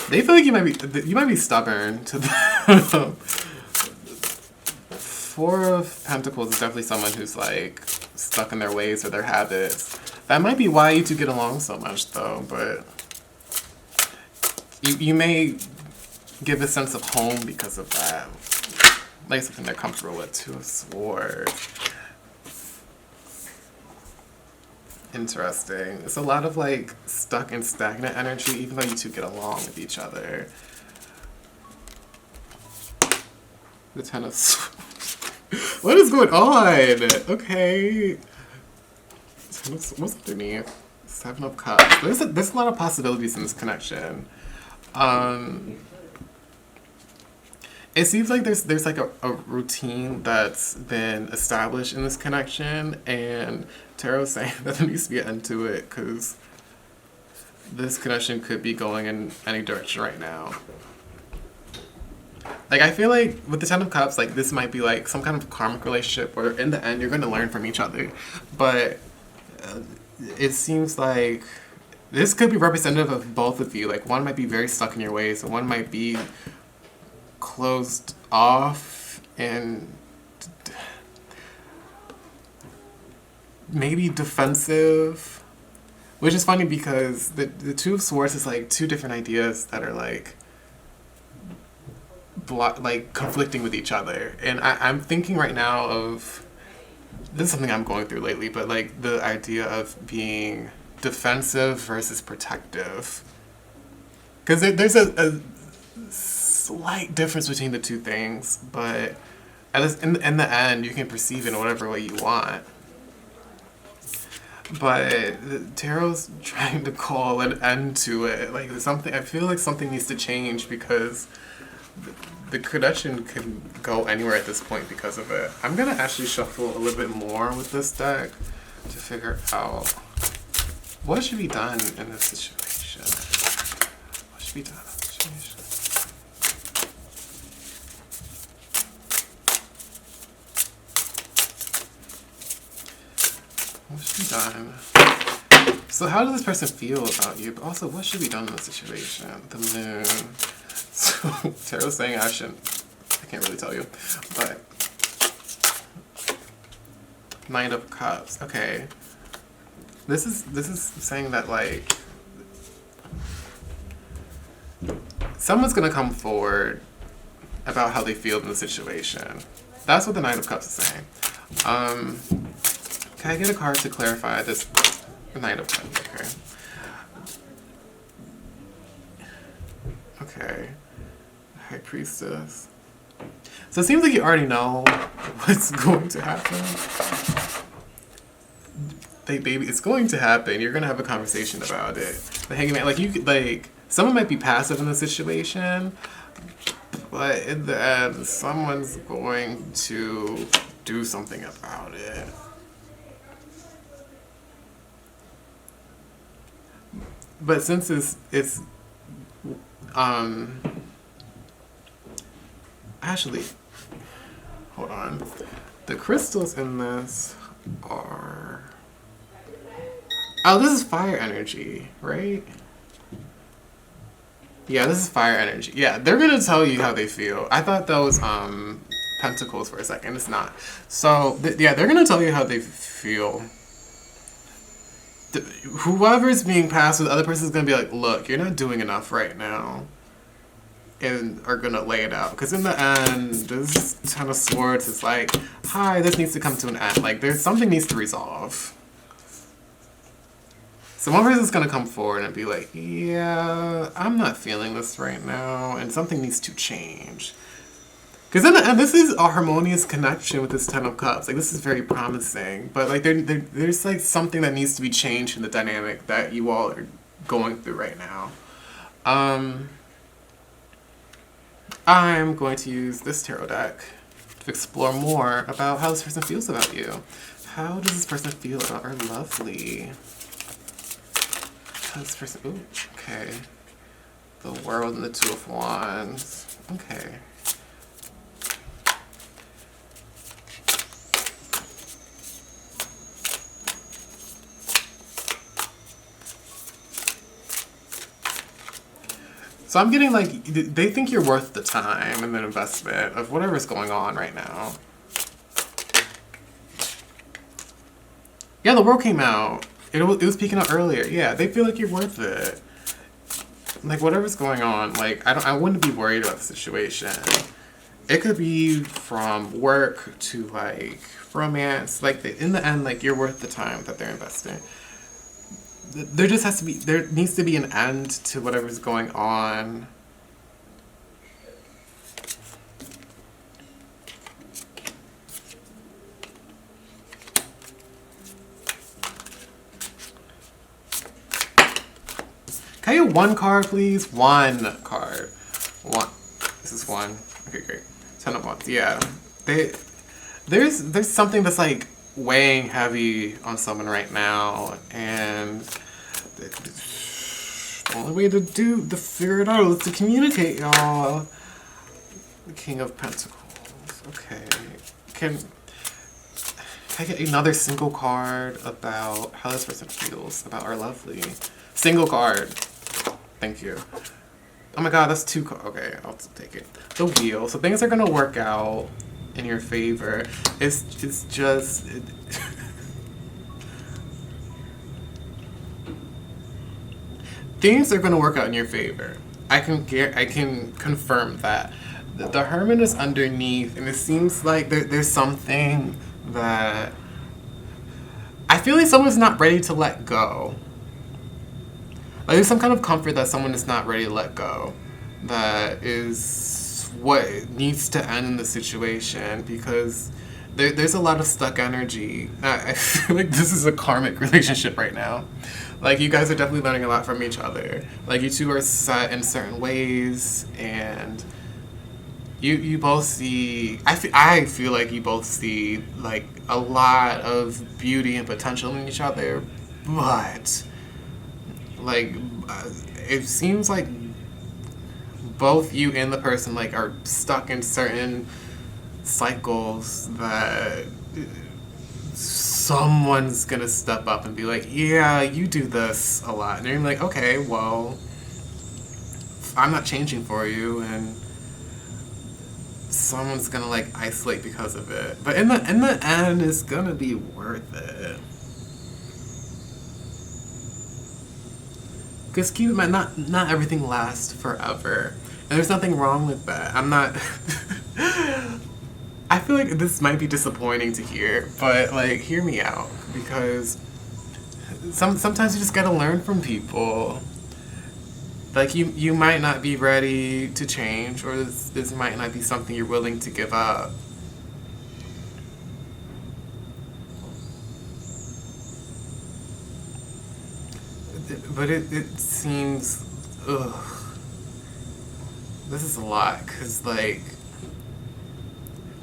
they feel like you might be stubborn to them. Four of Pentacles is definitely someone who's like stuck in their ways or their habits. That might be why you two get along so much though, but you may give a sense of home because of that. Like something they're comfortable with. Two of Swords. Interesting. It's a lot of like stuck and stagnant energy, even though you two get along with each other. The Ten of Swords. What is going on? Okay. What's underneath? Seven of Cups. There's a lot of possibilities in this connection. It seems like there's like a routine that's been established in this connection, and Tarot's saying that there needs to be an end to it because this connection could be going in any direction right now. Like, I feel like with the Ten of Cups, like, this might be like some kind of karmic relationship where in the end you're going to learn from each other. But it seems like this could be representative of both of you. Like, one might be very stuck in your ways, and one might be closed off and maybe defensive. Which is funny because the Two of Swords is like two different ideas that are like conflicting with each other. And I'm thinking right now of, this is something I'm going through lately, but like the idea of being defensive versus protective. Because there's a slight difference between the two things, but in the end, you can perceive it in whatever way you want. But Tarot's trying to call an end to it. Like, something, I feel like something needs to change because the connection can go anywhere at this point because of it. I'm gonna actually shuffle a little bit more with this deck to figure out what should be done in this situation. What should be done in this situation? What should be done? So how does this person feel about you? But also, what should be done in this situation? The Moon. So Tarot's saying I can't really tell you, but Knight of Cups. Okay, this is saying that like someone's gonna come forward about how they feel in the situation. That's what the Knight of Cups is saying. Can I get a card to clarify this Knight of Cups? Okay. High Priestess. So it seems like you already know what's going to happen. Baby, it's going to happen. You're gonna have a conversation about it. The Hangman, like, you could, like, someone might be passive in the situation, but in the end, someone's going to do something about it. But since it's actually, hold on. The crystals in this are, oh, this is fire energy, right? Yeah, this is fire energy. Yeah, they're gonna tell you how they feel. I thought that was pentacles for a second. It's not. So yeah, they're gonna tell you how they feel. Whoever's being passed with, the other person's gonna be like, look, you're not doing enough right now, and are gonna lay it out. Because in the end, this Ten of Swords is like, hi, this needs to come to an end. Like, there's something needs to resolve. So one person's gonna come forward and be like, yeah, I'm not feeling this right now, and something needs to change. Because in the end, this is a harmonious connection with this Ten of Cups. Like, this is very promising. But, like, there's, like, something that needs to be changed in the dynamic that you all are going through right now. I'm going to use this tarot deck to explore more about how this person feels about you. How does this person feel about our lovely? How does this person... Ooh, okay. The World and the Two of Wands. Okay. So I'm getting like, they think you're worth the time and the investment of whatever's going on right now. Yeah, the World came out. It was peeking out earlier. Yeah, they feel like you're worth it. Like, whatever's going on, like, I wouldn't be worried about the situation. It could be from work to, like, romance. Like, in the end, like, you're worth the time that they're investing. There needs to be an end to whatever's going on. Can I get one card, please? One card. One. This is one. Okay, great. Ten of Wands. Yeah. There's something that's like weighing heavy on someone right now, and the only way to figure it out is to communicate, y'all. The King of Pentacles. Okay. Can I get another single card about how this person feels about our lovely? Single card. Thank you. Oh my god, that's two cards. Okay, I'll take it. The Wheel. So things are gonna work out in your favor. It's just... things are gonna work out in your favor. I can confirm that. The Hermit is underneath, and it seems like there's something that... I feel like someone's not ready to let go. Like, there's some kind of comfort that someone is not ready to let go. That is what needs to end in the situation, because there's a lot of stuck energy. I feel like this is a karmic relationship right now. Like, you guys are definitely learning a lot from each other. Like, you two are set in certain ways, and you both see... I feel like you both see, like, a lot of beauty and potential in each other, but... like, it seems like both you and the person, like, are stuck in certain cycles that someone's gonna step up and be like, yeah, you do this a lot. And you're like, okay, well, I'm not changing for you, and someone's gonna, like, isolate because of it. But in the end, it's gonna be worth it. Because keep in mind, not everything lasts forever. And there's nothing wrong with that. I'm not... I feel like this might be disappointing to hear, but, like, hear me out. Because sometimes you just gotta learn from people. Like, you might not be ready to change, or this might not be something you're willing to give up. But it seems, ugh. This is a lot, because, like,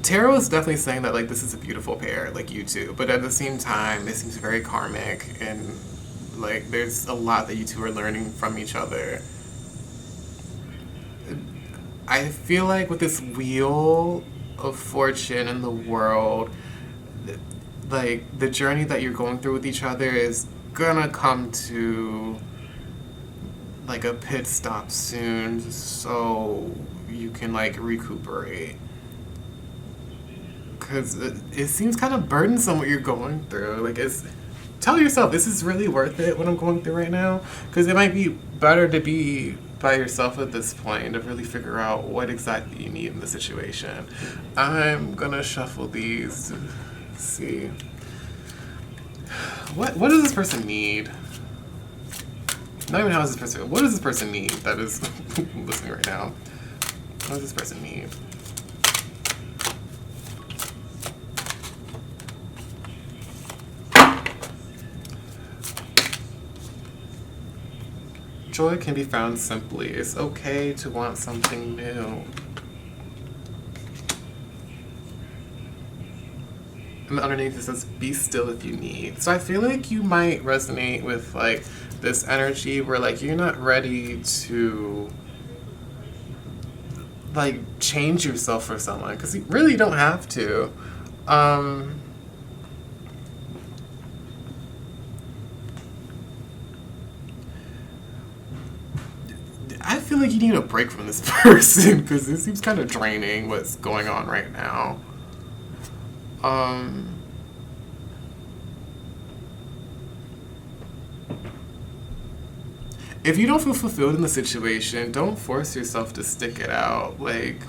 tarot is definitely saying that, like, this is a beautiful pair, like you two, but at the same time, it seems very karmic, and, like, there's a lot that you two are learning from each other. I feel like with this Wheel of Fortune in the world, like, the journey that you're going through with each other is gonna come to like a pit stop soon so you can like recuperate. Because it seems kind of burdensome what you're going through. Like, tell yourself, this is really worth it what I'm going through right now? Because it might be better to be by yourself at this point to really figure out what exactly you need in the situation. I'm gonna shuffle these. Let's see. What does this person need? Not even how is this person. What does this person need that is listening right now? What does this person need? Joy can be found simply. It's okay to want something new. And underneath it says, be still if you need. So I feel like you might resonate with like this energy where like you're not ready to like change yourself for someone, because you really don't have to. I feel like you need a break from this person because it seems kind of draining what's going on right now. If you don't feel fulfilled in the situation, don't force yourself to stick it out. Like,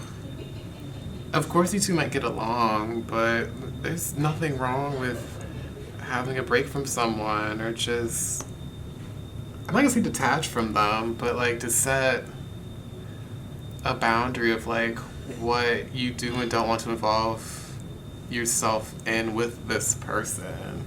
of course you two might get along, but there's nothing wrong with having a break from someone, or just, I'm not gonna say detach from them, but like to set a boundary of like what you do and don't want to involve yourself in with this person.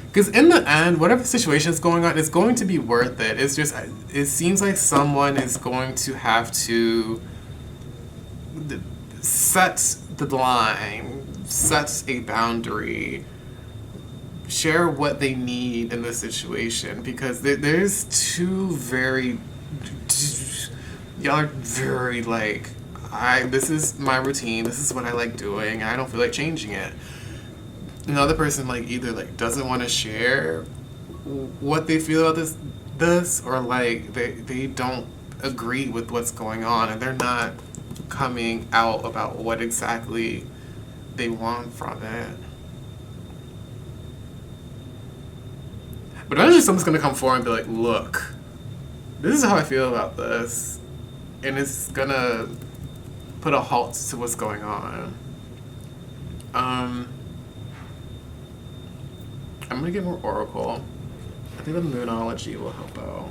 Because in the end, whatever situation is going on, it's going to be worth it. It's just, it seems like someone is going to have to set the line, set a boundary, share what they need in this situation. Because there's two very, y'all are very like, this is my routine, this is what I like doing, I don't feel like changing it. Another person like either like doesn't want to share what they feel about this or like they don't agree with what's going on and they're not coming out about what exactly they want from it. But eventually someone's gonna come forward and be like, look, this is how I feel about this, and it's gonna put a halt to what's going on. I'm gonna get more Oracle. I think the Moonology will help out.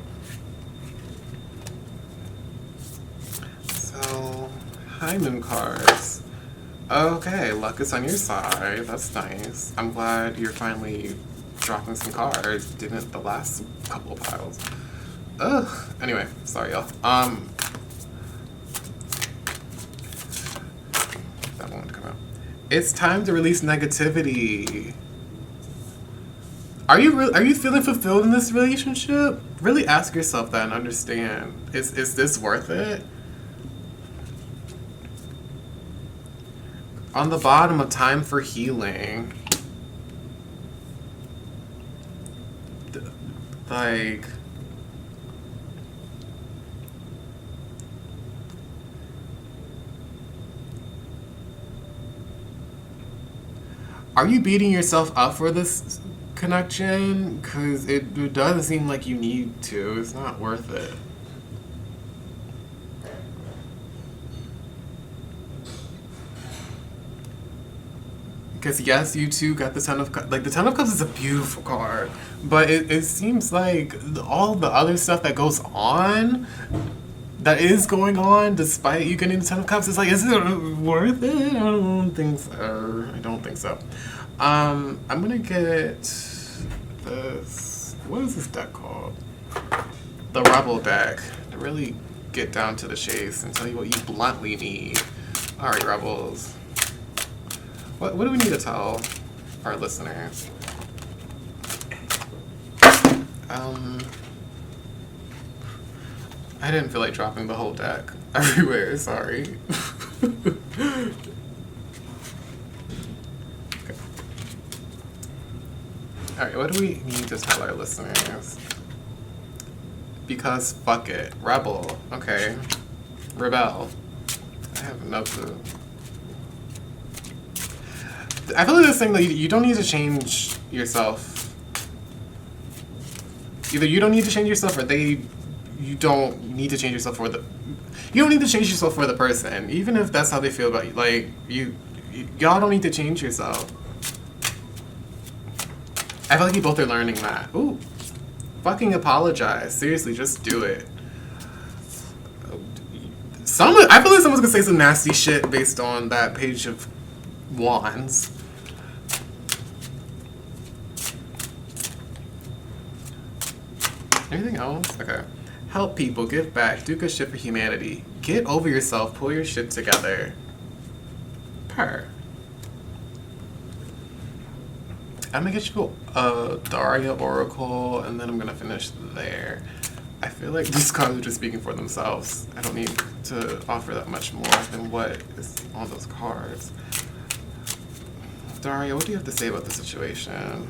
So, hi Moon cards. Okay, luck is on your side. That's nice. I'm glad you're finally dropping some cards. Didn't the last couple of piles. Ugh. Anyway, sorry y'all. That one to come out. It's time to release negativity. Are you feeling fulfilled in this relationship? Really ask yourself that and understand. Is this worth it? On the bottom, a time for healing. Like, are you beating yourself up for this connection? Because it doesn't seem like you need to. It's not worth it. Because yes, you two got the Ten of Cups. Like, the Ten of Cups is a beautiful card, but it seems like all the other stuff that goes on, that is going on, despite you getting the Ten of Cups, is like, is it worth it? I don't think so. I don't think so. I'm gonna get this. What is this deck called? The Rebel deck. To really get down to the chase and tell you what you bluntly need. All right, Rebels. What do we need to tell our listeners? I didn't feel like dropping the whole deck everywhere, sorry. Okay. Alright, what do we need to tell our listeners? Because fuck it. Rebel. Okay. Rebel. I have no clue. I feel like this thing that you don't need to change yourself. Either you don't need to change yourself, or you don't need to change yourself for the. You don't need to change yourself for the person, even if that's how they feel about you. Like y'all don't need to change yourself. I feel like you both are learning that. Ooh, fucking apologize. Seriously, just do it. I feel like someone's gonna say some nasty shit based on that page of wands. Anything else? Okay. Help people, give back, do good shit for humanity. Get over yourself, pull your shit together. Purr. I'm gonna get you a Daria Oracle, and then I'm gonna finish there. I feel like these cards are just speaking for themselves. I don't need to offer that much more than what is on those cards. Daria, what do you have to say about the situation?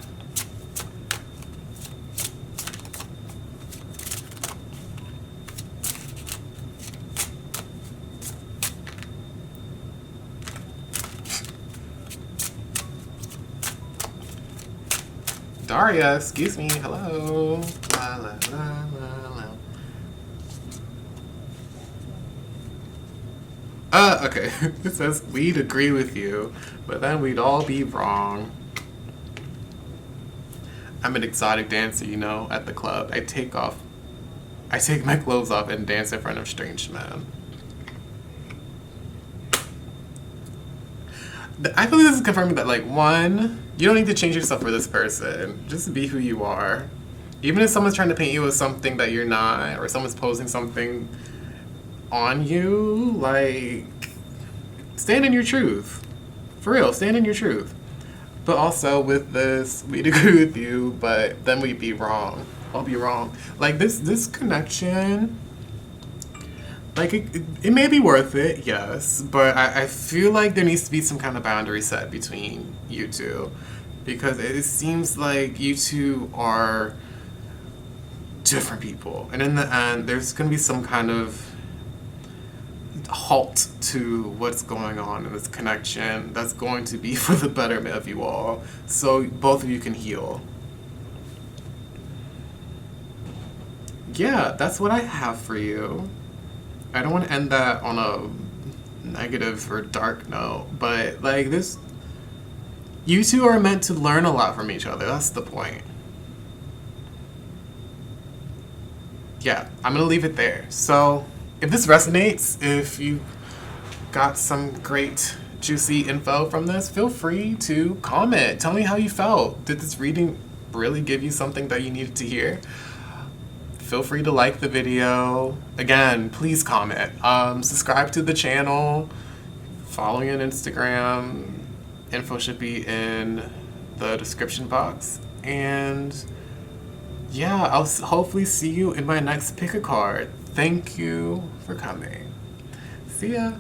Daria, excuse me, hello. La, la, la, la, la. Okay. It says, we'd agree with you, but then we'd all be wrong. I'm an exotic dancer, you know, at the club. I take my clothes off and dance in front of strange men. I feel like this is confirming that, like, one, you don't need to change yourself for this person. Just be who you are. Even if someone's trying to paint you as something that you're not, or someone's posing something on you, like, stand in your truth. For real, stand in your truth. But also with this, we'd agree with you, but then we'd be wrong. I'll be wrong. Like, this connection, like, it may be worth it, yes, but I feel like there needs to be some kind of boundary set between you two. Because it seems like you two are different people. And in the end, there's going to be some kind of halt to what's going on in this connection that's going to be for the betterment of you all. So both of you can heal. Yeah, that's what I have for you. I don't want to end that on a negative or dark note, but like this, you two are meant to learn a lot from each other. That's the point. Yeah, I'm gonna leave it there. So if this resonates, if you got some great juicy info from this, feel free to comment. Tell me how you felt. Did this reading really give you something that you needed to hear? Feel free to like the video. Again, please comment. Subscribe to the channel. Follow me on Instagram. Info should be in the description box. And yeah, I'll hopefully see you in my next pick a card. Thank you for coming. See ya.